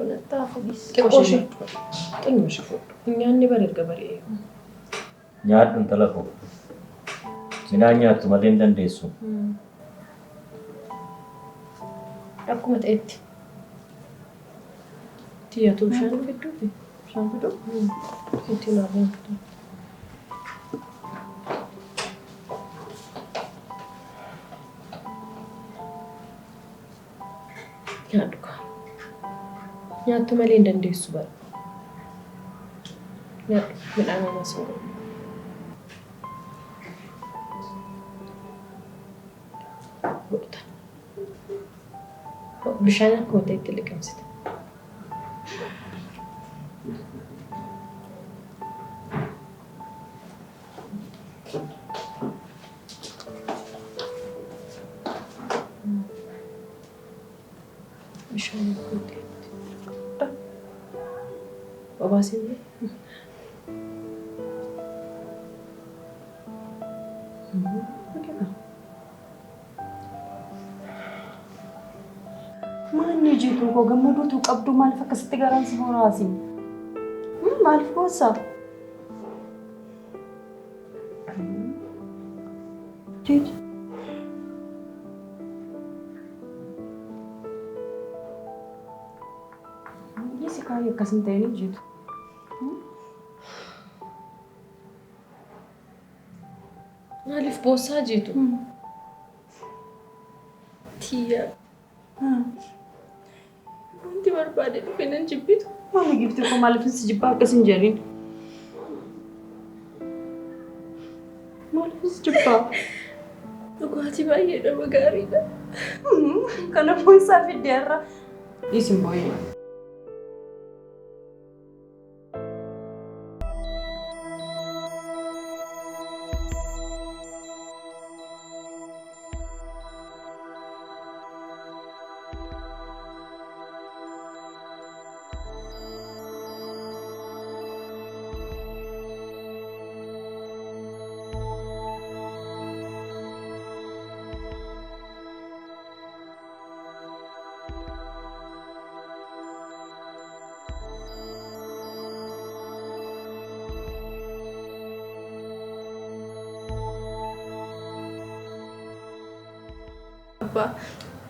Qoshi. Xinnoo ishee fudhu. Nyaanni bareeda bareeda. Nyaadhuun talaqoo. Midhaan nyaattu malee hin dandeessu. Akkuma ta'etti. Tiyyatu bishaan fidduuti. Bishaan fiduu? Itti naamuun fiduu. Nyaadhu kaa. Nyaattu malee hin dandeessu bara. Nyaadhu midhaan anas hin godhu. Godhutan. Bishaan akkuma ta'etti liqimsite. Bishaan akkuma ta'etti. Obaasiin Manni jitu kok gammadu tu qabdu maal fakkasitti garaan si boraasi. Maal goosa? Jitu. Yesi kaya akkasin ta'e ni jitu. maaliif boossaa jitu? Tiyya. Wanti barbaade dhufe nan jibbitu. Maali gifti ko maaliif si jibbaa akkasin jedhin? Maaliif si jibbaa? Dhugaatii baay'ee nama gaariidha. Kanaafuu isaa fidee irra. Isin boo'ee.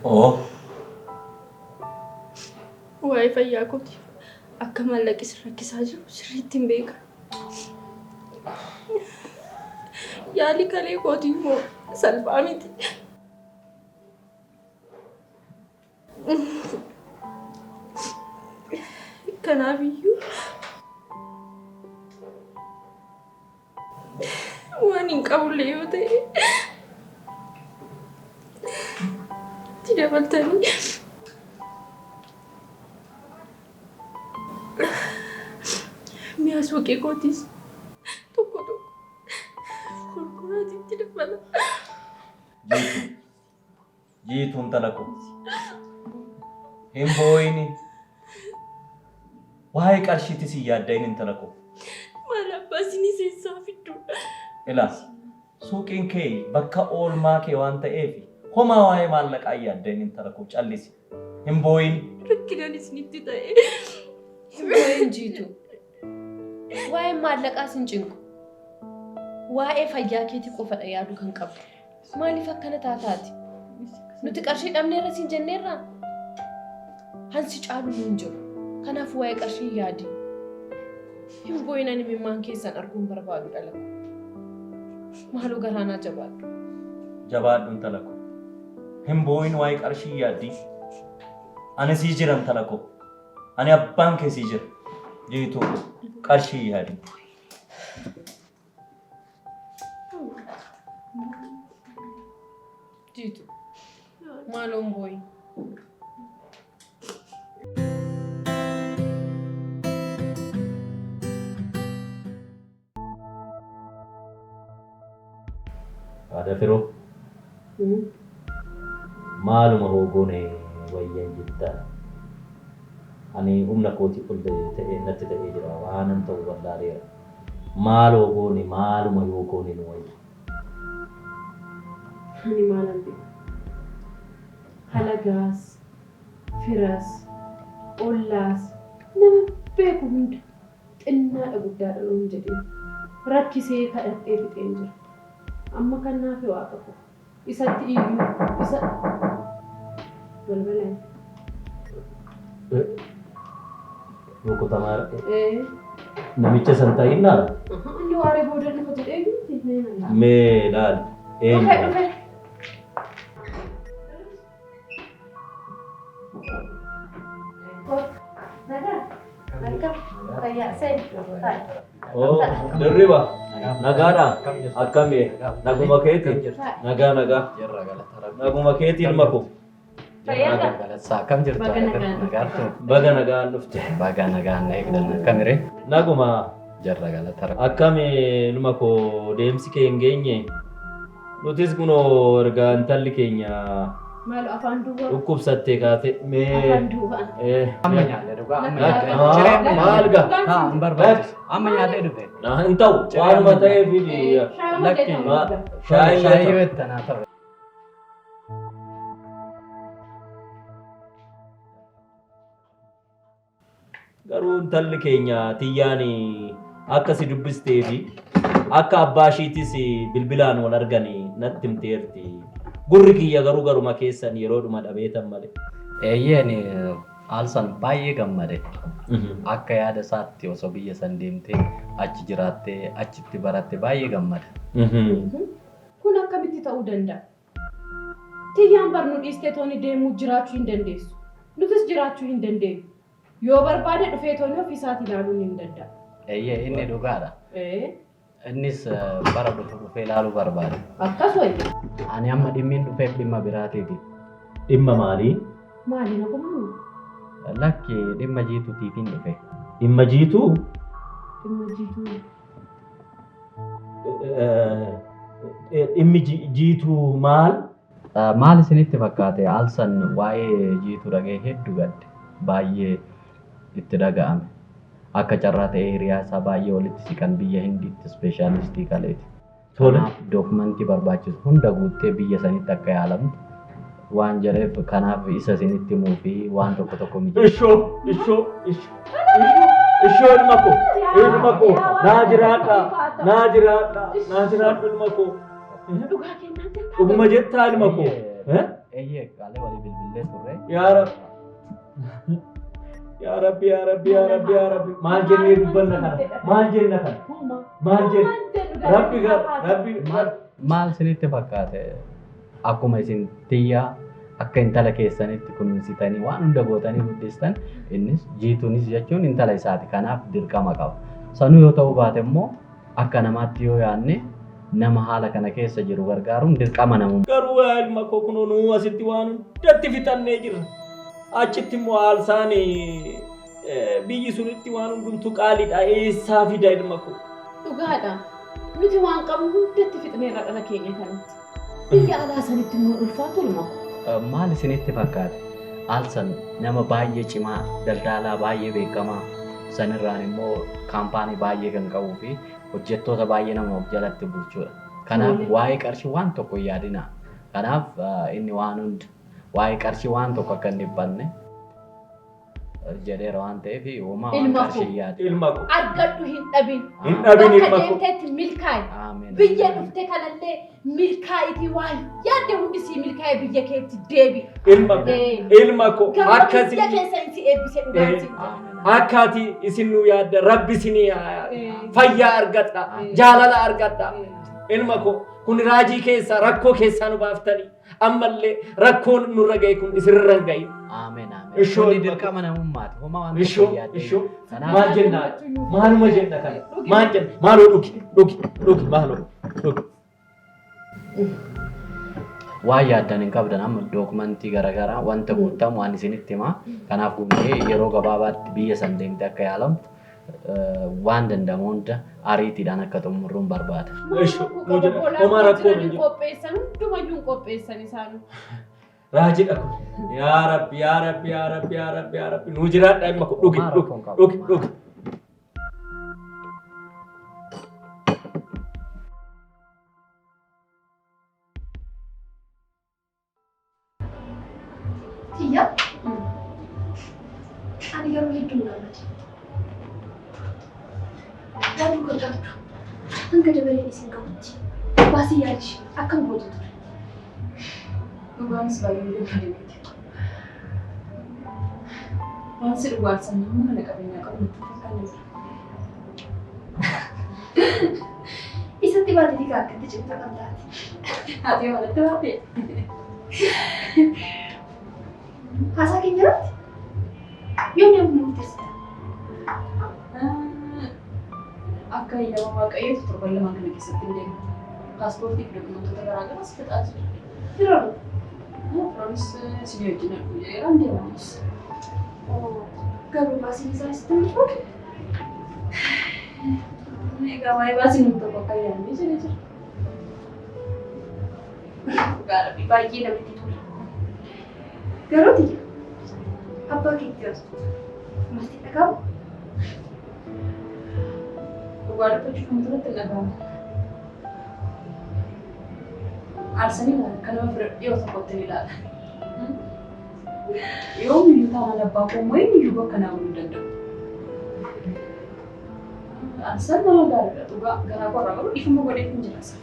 Oh. Waa'ee fayyaa kooti. Akka maallaqi rakkisaa jiru sirriitti hin beeka. Yaali kalee kooti immoo salphaa miti. Kanaafiyyuu waan hin qabullee yoo ta'e dabaltanii mi'a suuqii kootis tokko gurguraatiitti dabala. Jiituun talaqoo. Hin boo'ini. Waa'ee qarshiitis hin yaaddayin hin talaqoo. Maal abbaa isinii seensaa fiddudha. Ilaas suuqiin kee bakka oolmaa kee waan ta'eef homa waa'ee maallaqaa yaaddayin hin talaqoo callisi. Hin boo'ini. Rakkinaan isinitti ta'e. Hin boo'in jiitu. Waa'ee maallaqaas hin cinqu. Waa'ee fayyaa keetii qofadha yaaduu kan qabdu. Maaliif akkana taataati? Nuti qarshii dhabneerra siin jenneerraa? Hansi caalu hin jiru. Kanaaf waa'ee qarshii yaadi. Hin boo'in ani mimmaan keessan arguun barbaadu dhala. Maaloo garaanaa jabaadhu. Jabaadhuun talaqoo. Hin boo'in waa'ee qarshii yaaddi. Ani sii jiran talaqoo. Ani abbaan kee sii jira. Jiituu qarshii yaadi. Jiitu. Maaloon boo'in. Ada Firo. Maaluma hoogoone wayyan jittaa. Ani humna kooti ta'ee natti ta'ee jira waanan ta'uu wallaaleera. Maal hoogoone maaluma hoogoone nu wayya. Ani maalan beeku. Halagaas, firas, ollaas nama beeku hunda xinnaadha guddaadha nuun jedhee rakkisee kadhadhee fixeen jira. Amma kan naaf waaqa ko isatti iyyuu isa balbalaan. Rukutamaa namicha san ta'innaa? Inni waaree booda lafa jedhee miti. Mee laal eenyu? Oh, derriba. Nagaadha. Akkami? Naguma keeti? Nagaa. Naguma keeti ilma ko. Kam jirtu? Baga nagaan dhufte. Baga nagaan na eegdan kamire? Naguma. Jarra galatara. Akkami ilma ko deemsi kee hin geenye? Nutis kunoo erga intalli keenya Maal afaan duwwaa? dhukkubsattee kaate mee Afaan duwwaa. Amma nyaalle dhugaa amma maal gaa? haa hin barbaachisu. Amma nyaalle dhufe. Hin ta'u waanuma ta'eef Lakki shaayii shaayii wettanaa ta'u. garuu intalli keenya tiyyaan akka si dubbistee fi akka abbaa ishiitis bilbilaan wal arganii natti himteerti. Gurri kiyya garuma keessan yeroodhuma dhabeetan malee. Eeyyeen Alsan baay'ee gammade. Akka yaada isaatti osoo biyya san deemtee achi jiraattee achitti baratte baay'ee gammada. Kun akkamitti ta'uu danda'a? Tiyyaan barnuu dhiistee tooni deemuu jiraachuu hin dandeessu. Nutis jiraachuu hin dandeenyu. Yoo barbaade dhufee tooni ofiisaatii ilaaluu hin danda'a. Eeyyee inni dhugaadha. Innis bara dhufee ilaaluu barbaada. Akkasuma. Ani amma dhimmiin dhufeef dhimma biraatiiti. Dhimma maalii? Maali na kumaanu? Lakki dhimma jiituutiifin dhufe. Dhimma jiituu? Dhimma jiituu. Dhimmi jiituu maal? Maal isinitti fakkaate? Alsan waa'ee jiituu dhagee hedduu gadde. Baay'ee itti dhaga'ame. Akka carraa ta'ee hiriyaa isaa baay'ee walitti siqan biyya Hindiitti ispeeshaalistii kaleeti. Kanaaf dookumentii barbaachisu hunda guuttee biyya sanitti akka yaalamtu waan jedheef kanaaf isa isinitti himuu fi waan tokko mijeessu. Ishoo ilma koo naa jiraadha ilma koo. Dhuguma jettaa ilma koo. Eeyyee qaalee walii bilbilee turre. Yaa Rabbi. Maal jennee dubbanna kana? Maal jenna? Rabbi. Maal isinitti fakkaate? Akkuma isin tiyyaa akka intala keessanitti kunuunsitanii waan hunda gootanii guddistan innis jiituunis jechuun intala isaati. Kanaaf dirqama qaba. Sanuu yoo ta'uu baate immoo akka namaatti yoo yaadne nama haala kana keessa jiru gargaaruun dirqama namummaa. Garuu ilma koo kunoo nuu asitti waan hundatti fixannee jirra. Achitti immoo Alsaan biyyi sunitti waan hundumtu qaaliidha. Eessaa fida ilma koo? Dhugaadha. Nuti waan qabnu hundatti fixneerra dhala keenya kanatti. Biyya alaa sanitti immoo ulfaatu ilma koo. Maal isinitti fakkaate? Alsan nama baay'ee cimaa, daldalaa baay'ee beekamaa, sanirraan immoo kaampaanii baay'ee kan qabuu fi hojjettoota baay'ee nama of jalatti bulchudha. Kanaaf waa'ee qarshii waan tokko hin yaadina. Kanaaf inni waan hunda waa'ee qarshii waan tokko akka hin dhibbanne jedheera waan ta'eef uumaa waan qarshii yaadu. Ilma koo. Argadhu hin dhabin. Bakka deemteetti milkaa'i. Biyya dhufte kanallee milkaa'itii waan yaadde hundi sii milkaa'e biyya keetti deebi. Ilma koo. Akkasii. Biyya keessan si eebbisee dhugaatii. Akkaati isin nu yaadda rabbi isinii fayyaa argadha. Jaalala argadha. Ilma koo. Kun raajii keessa rakkoo keessaa nu baaftanii ammallee rakkoon nurra ga'e kun isirra hin ga'iin. Ishoo dirqama namummaati. Ishoo maal jenna? Maaluma jenna kana? Maal jenna? Maaloo dhugi maaloo dhugi. Waan yaaddan hin qabdan amma dookumentii garaagaraa wanta guutamu waan isinitti himaa. Kanaaf guutee yeroo gabaabaatti biyya san deemte akka yaalamtu waan danda'amu hunda ariitiidhaan akka xumuruun barbaada. Homaa rakkoo hin jiru. Qopheessan hundumayyuu qopheessan isaanu. Raajiidha kun. Yaa Rabbi. Nu jiraadha ilma koo. Dhugi. Garuu gargaartu hanga dabalee isin qabutti baasii yaadishi akkam gootu ture. Dhugaanis baay'ee beekameeti. Waan si dhugaarsan namni mana qabeenyaa qabu nutti fakkaanne jira. Isatti baatee akkatti cimta kan taate. Ati malatti baatee? Haasaa keenya irratti yoomni amma murteessita. Akka eeyyama waaqayyootu torban lamaan kana keessatti hin deemu. Paaspoortii fi dokumentoota garaagaraas fixaa jiru. Yeroo Firoonis si wajjin arguu jedheeraan deemanis. garuu baasiin isaa sitti mul'atu. Egaa waa'ee baasiin nuti tokko akka yaadnee jedhee jira. Gaarabii baay'ee namatti tola. Garuu tiyya abbaa keetti yoo maalti dhagahu? Dhugaa dubbachuuf kan turatti hin dhagahamu. Aarsanii kan nama fira dhiyoo tokkotti ni ilaala. Yoo miyyuu taanaan abbaa koo immoo eenyuyyuu bakka naa buluu danda'u. Aarsaan nama gaariidha dhugaa garaa qorraa garuu ifuma godheef hin jiraasa.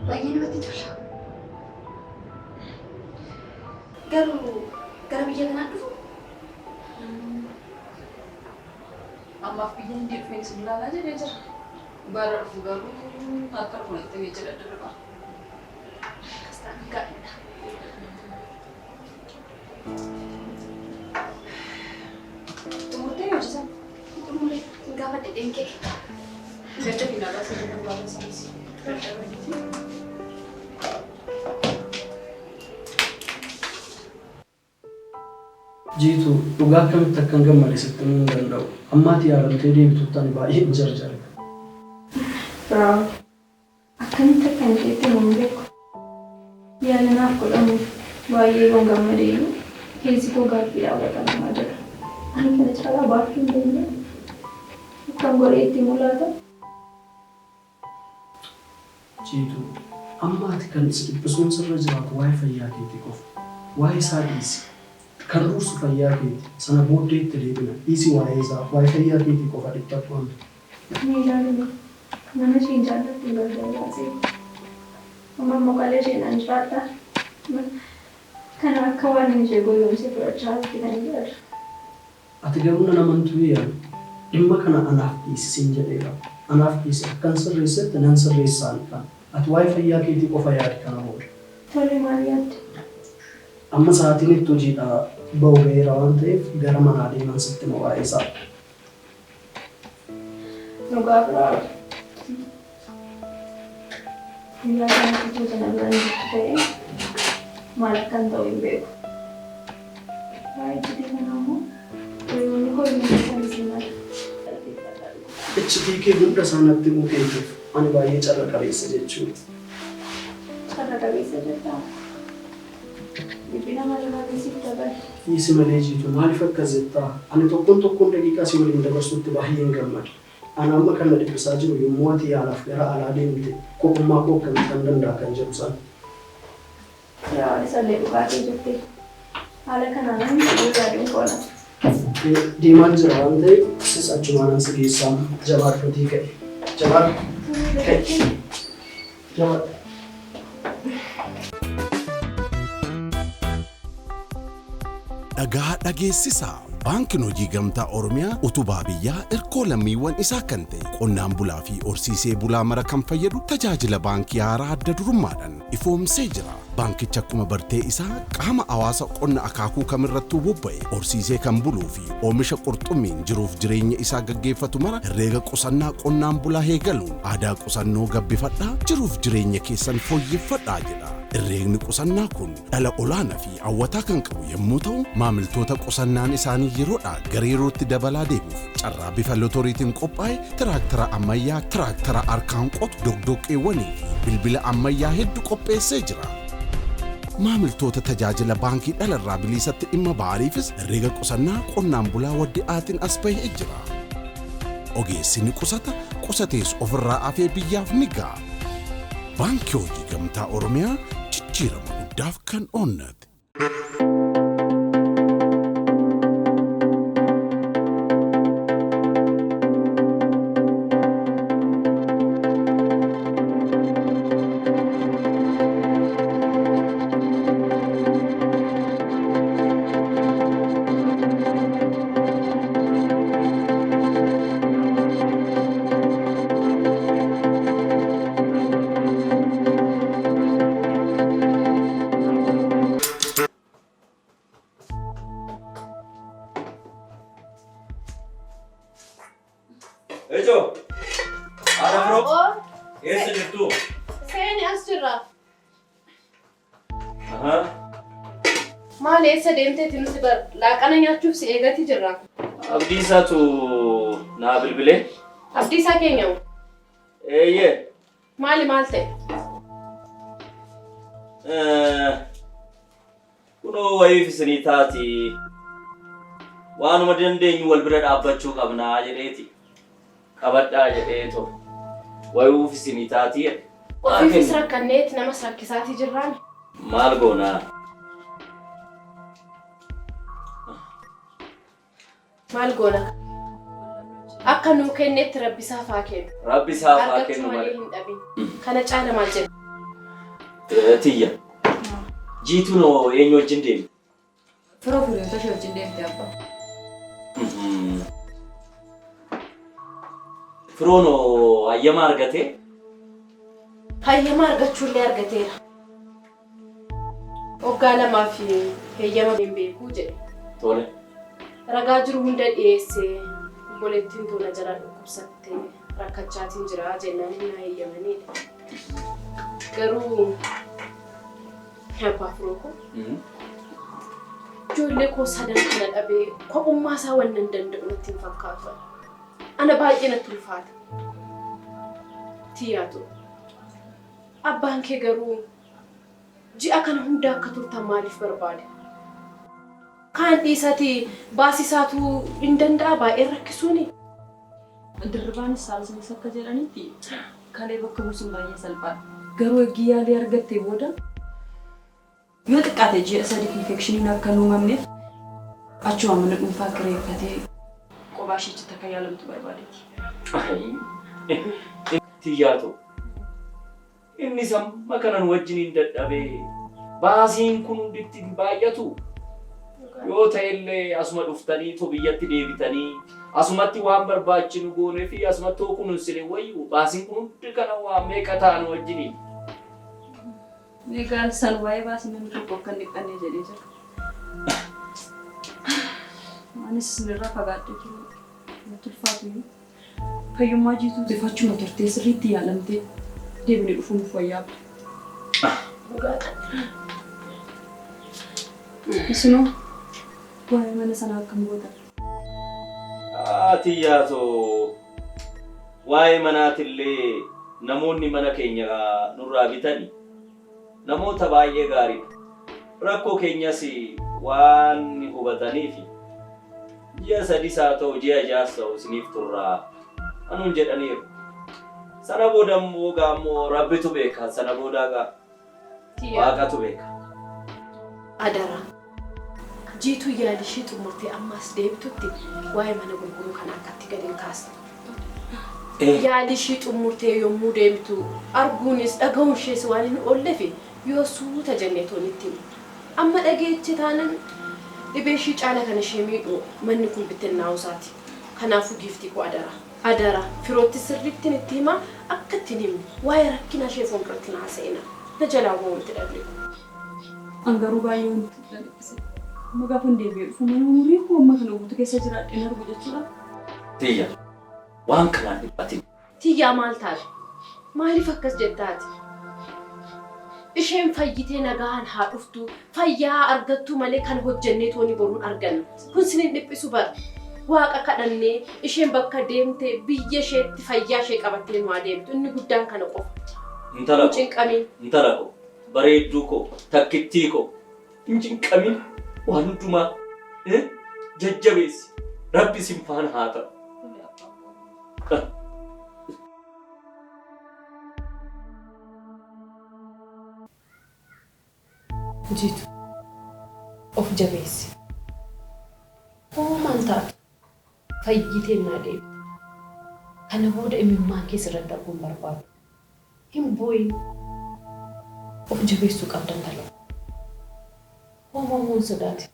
Baay'ee namatti tola. Garuu gara biyya kanaa dhufu Ammaaf biyya hindi dhufeen isin ilaalaa jedhee jira. Bara dhufu garuu akka dhufunatti beecha daddarba. kastaan gaariidha. Xumurtee hojjetan. Xumuree gaafa dhedheen kee Daddabiin alaa sirrii duwwaa isaaniis. Jiitu dhugaa akkamitti akkan gammade sitti himuu hin danda'u. Ammaati yaalamtee deebituutti ani baay'ee hin jarjare. Bravo. Akkamitti akkan isheetti himuun beeku. Yaalanaaf godhamuuf baay'ee waan gammadeeyyuu keessi koo gaaffiidhaan fudhatamaa jira. Ani kana caalaa baachuu hin dandeenye. Akkan godhee itti mul'ata. Jiitu ammaati kan si dhibbisuun sirra jiraatu waa'ee fayyaa keetii qofa. Waa'ee isaa dhiisi. Kan dursu fayyaa keeti. Sana booddee itti deebina. Dhiisi waa'ee isaa. Waa'ee fayyaa keetii qofa dhibbatu waan. Ni ilaalu. Nama isheen jaallattu gargaaraa seetu. Amma maqaalee isheenaan jiraadha. Kana akka waan hin ishee goyoomsee fudhachaa fidanii jira. Ati garuu nan amantuu yaadu. Dhimma kana anaaf dhiisisin jedheera. Anaaf dhiisi akkan sirreessetti nan sirreessaan kan. Ati waa'ee fayyaa keetii qofa yaadi kana booda. Tole maal yaadde? Amma sa'aatiin itti hojiidhaa bahu ga'eera waan ta'eef gara manaa deeman sitti hima waa'ee isaa. Dhugaa biraa. Guyyaa kanatti tuuta namaan jirtu ta'ee maal akkan ta'u hin beeku. Baay'ee jedhee kana ammoo hiriyoonni koo hin beekan isin mala. HTK hunda isaanatti himuu keetiif ani baay'ee carra qabeessa jechuudha. Carra qabeessa jettaa. Dhiphina malee malee siif dabale. Dhiisi malee jiitu maaliif akkas jettaa? Ani tokkoon daqiiqaa si waliin dabarsuutti baay'een gammada. Ani amma kan na dhibbisaa jiru yommuu ati yaalaaf gara alaa deemte kopummaa koo akkamitti kan danda'a kan jedhu sana. Yaa isallee dhugaatii jirti. Haala kanaan namni yaaduu qola. Deemaa jira waan ta'eef sis achumaan si geessaa jabaadhuutii ka'e. Jabaadhu. Ka'e. Jabaadhu. Dhagaa dhageessisaa. Baankiin Hojii Gamtaa Oromiyaa utubaa biyyaa erkoo lammiiwwan isaa kan ta'e qonnaan bulaa fi horsiisee bulaa mara kan fayyadu tajaajila baankii haaraa adda durummaadhaan ifoomsee jira. Baankichi akkuma bartee isaa qaama hawaasa qonna akaakuu kamirrattuu bobba'e horsiisee kan buluu fi oomisha qurxummiin jiruuf jireenya isaa gaggeeffatu mara herreega qusannaa qonnaan bulaa eegaluun aadaa qusannoo gabbifadhaa jiruuf jireenya keessan fooyyeffadhaa jedha. Herreegni qusannaa kun dhala olaanaa fi hawwataa kan qabu yommuu ta'u maamiltoota qusannaan isaanii yeroodhaa gara yerootti dabalaa deemuuf carraa bifa lotoriitiin qophaa'e tiraaktara ammayyaa tiraaktara harkaan qotu dogdoqqeewwanii fi bilbila ammayyaa hedduu qopheessee jira. Maamiltoota tajaajila baankii dhalarraa biliisatti dhimma ba'aniifis herreega qusannaa qonnaan bulaa waddi'aatiin as bahee jira. Ogeessi ni qusata, qusatees ofirraa afee biyyaaf ni ga'a. Baankii Hojii Gamtaa Oromiyaa jijjiirama guddaaf kan oonnate. Ejo. Ada bro. Eessa jirtu? Seeni as jirra. Aha. Maal eessa deemteeti nuti laaqana nyaachuuf si eegati jirra. Abdiisaatu naa bilbilee. Abdiisaa keenya. Eeyyee. Maali maal ta'e? Kunoo wayiif isinii taati. Waanuma dandeenyu wal bira dhaabbachuu qabnaa jedheeti. Qabadhaa jedheeto. Wayuuf isinii taati jedhe. Ofiifis rakkanneeti namas rakkisaatii jirraan. Maal goonaa? Maal goona? Akka nuu kenneetti rabbisaaf haa kennu. Rabbisaaf haa kennu malee hin dhabin. Kana caala maal jedhu? Tiyya. Jiituunoo eenyu wajjin deemi? Firoo firiyoota ishee wajjin deemte abbaa. Firoonoo hayyama argatee? Hayyama argachuullee argateera. Waggaa lamaaf heeyyama hin beekuu jedhe. Tole. Ragaa jiru hunda dhiyeessee obboleettiin tola jala dhukkubsattee rakkachaatiin jira jennaan hin heeyyamanidha. Garuu abbaa firoo koo ijoollee koo sadan kana dhabee kophummaa isaa waan hin danda'u natti hin fakkaatu. Ana baay'ee natti ulfaata. Tiyyaatu. Abbaan kee garuu ji'a kana hunda akka turtan maaliif barbaade? Kaan dhiisati baasisaatu hin danda'a baay'ee rakkisuuni. Dirribaanis saalisinis akka jedhanitti kalee bakka buusuun baay'ee salphaadha. Garuu eegii yaalii argattee booda yoo xiqqaate ji'a sadii infekshiniin akka hin uumamneef achuma mana dhuunfaa kireeffatee kophaa isheetti akka yaalamtu barbaadeeti. Tiyyaatu. Inni samma kanan wajjiniin dadhabee baasiin kun hunditti baay'atu. Yoo ta'ellee asuma dhuftanii biyyatti deebitanii asumatti waan barbaachinu goonee fi asumatti kunuunsine wayyu baasiin kun hundi kana waan meeqa ta'an wajjiniin. Egaan san waa'ee baasii namni tokko akka hin dhiqannee jedhee jira. Anis isinirraa fagaadhee jiru. Natti ulfaatu fayyummaa jiituu bifachuma turtee sirriitti yaalamtee deebinee dhufuun fayyaabdu. Isinoo waa'ee mana sanaa akkam goota? Tiyyaatoo waa'ee manaatillee namoonni mana keenya nurraa bitanii namoota baay'ee gaariidha. Rakkoo keenyas waan hubataniif ji'a sadii haa ta'u ji'a ja'a ta'u isiniif turraa anuun jedhaniiru. Sana booda immoo gaammoo rabbitu beeka. Sana booda waaqatu beeka. Adara. Jiituu yaalishii xumurtee ammas deebitutti waa'ee mana gurguruu kana akkatti gadi hin kaasne. Yaalishii xumurtee yommuu deebitu arguunis dhaga'uun ishees waan hin oolleef yoo suuta jenneetoonitti himu. Amma dhageechi taanan dhibee ishii caala kana ishee miidhu manni kun bittinnaa'uusaati. Kanaafuu giiftii koo adara. Adara firootti sirriitti itti hima akka ittiin himne waa'ee rakkina ishee fuulduratti naa seena. Na jalaa waanti dhabde. Angaruu baay'ee wanti dhalliise. Amma gaafa hin deebi'ee dhufu mana umurii koo amma kana guutuu keessa jiraadheen argu jechuudha. Tiyya waan kanaan dhiphatin. Tiyyaa maal taate? Maaliif akkas jettaati? Isheen fayyitee nagaan haa dhuftu fayyaa argattu malee kan hojjennee tooni boruun arganna. Kun sinin dhiphisu bara. Waaqa kadhannee isheen bakka deemtee biyya isheetti fayyaa ishee qabattee nu adeemtu inni guddaan kana qofa. Intala ko bareedduu ko takkittii ko hin cinqamin waan hundumaa jajjabeessi rabbi sin faana haa ta'u. Jiitu of jabeessi. Hoomaan taatu fayyitee naa deemte. Kana booda imimmaan keessa irra darbuun barbaadu. Hin booyin of jabeessuu qabdan tala. Hoomaan sodaati.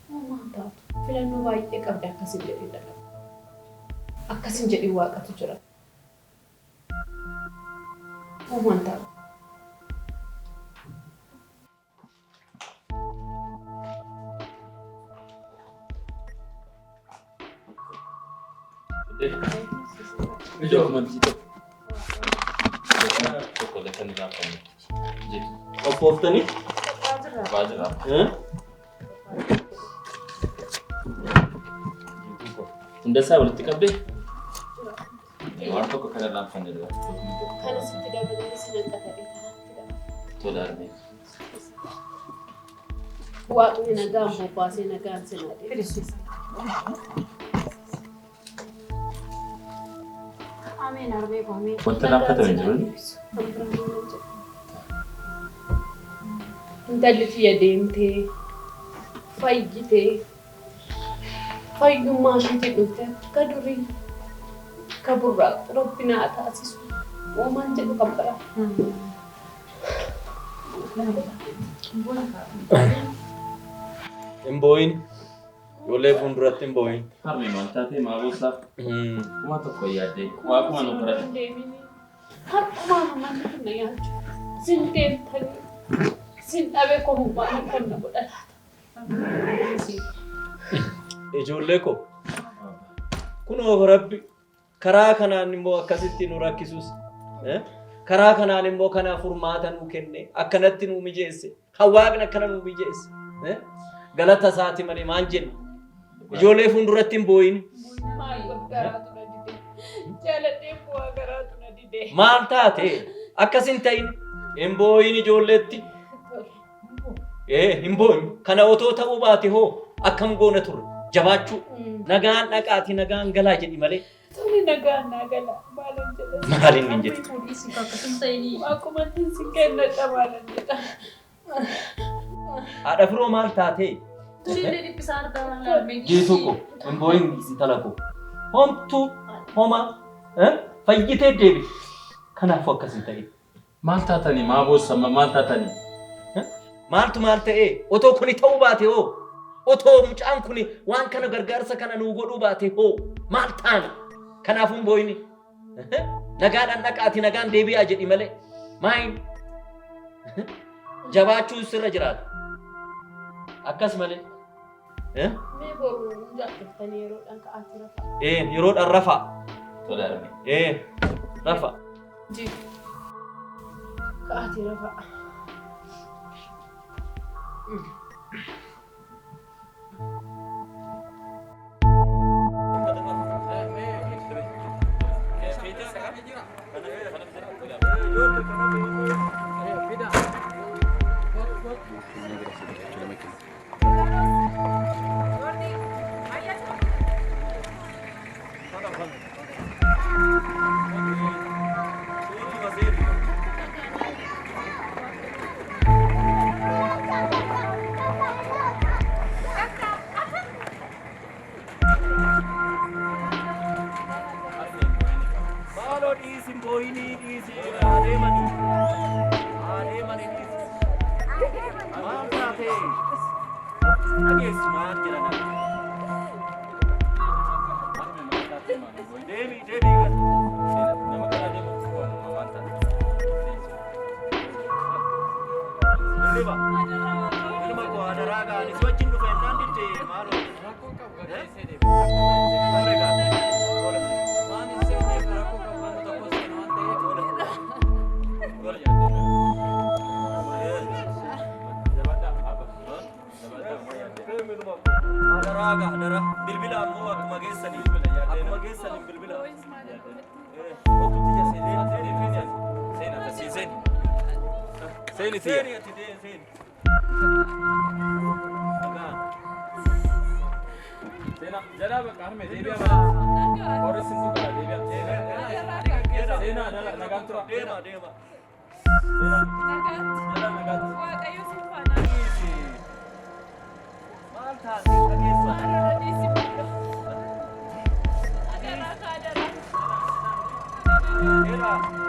Hoomaan taatu filannoo baay'ee qabda akkasin jedhee dhala. Akkasin jedhee waaqatu jira. Hoomaan taatu. Ijoo manchito. Tokko kan raafame. Jitu. Oppoftani? Baajira. Hundasaa walitti qabdee? Waan tokko kana raafame dha. Kana sitti dabalee sinaqata Tolarme. Waaqni nagaan bobbaasee nagaan sinaadhe. Ameen arbee koomee. Wanta laaffata hin jiru. Intalli tiyya deemtee fayyitee fayyummaa isheetii dhufte akka durii akka burraaqu rabbi naa taasisu uumaan jedhu qabbara. Imboyin. Ijoollee fuulduratti imboyin. Harmee maal taatee maabosaa? Kuma tokko yaadde waaquma nu bira. Harkumaa manni kun na yaadu. Sin deemtanii sin dhabee koomummaa kan na godhata. Ijoollee ko kunoo rabbi karaa kanaan immoo akkasitti nu rakkisuus karaa kanaan immoo kana furmaata nu kenne akkanatti nu mijeesse hawaaqni akkana nu mijeesse galata isaati malee maal jenna ijoollee fuulduratti hin booyin maal taate akkasin ta'in hin booyin ijoolleetti hin booyin kana otoo ta'uu baate hoo akkam goona turre jabaachuu nagaan dhaqaati nagaan galaa jedhi malee Tuni nagaan naa gala maalan jedha. maalin hin jettu Poolisi kakkasan ta'ini. Akkuma tinsi kennadha maalan jedha. haadha firoo maal taate Tuni dhiphisaa argaman laalmee. jiituu ko hin booyin intala ko homtuu homa fayyitee deebi kanaafuu akkasin ta'e Maal taatanii maabosa maal taatanii? maaltu maal ta'e otoo kuni ta'uu baate hoo otoo mucaan kuni waan kana gargaarsa kana nuu godhuu baate hoo maal taana kanaafuu hin booyini nagaadhaan dhaqaati nagaan deebi'aa jedhi malee maayin jabaachuu sirra jiraata akkas malee Mee boru jaallattanii yeroodhaan ka'aatti rafa. yeroodhaan rafaa Tolarme. rafa Ka'aatti rafa. Era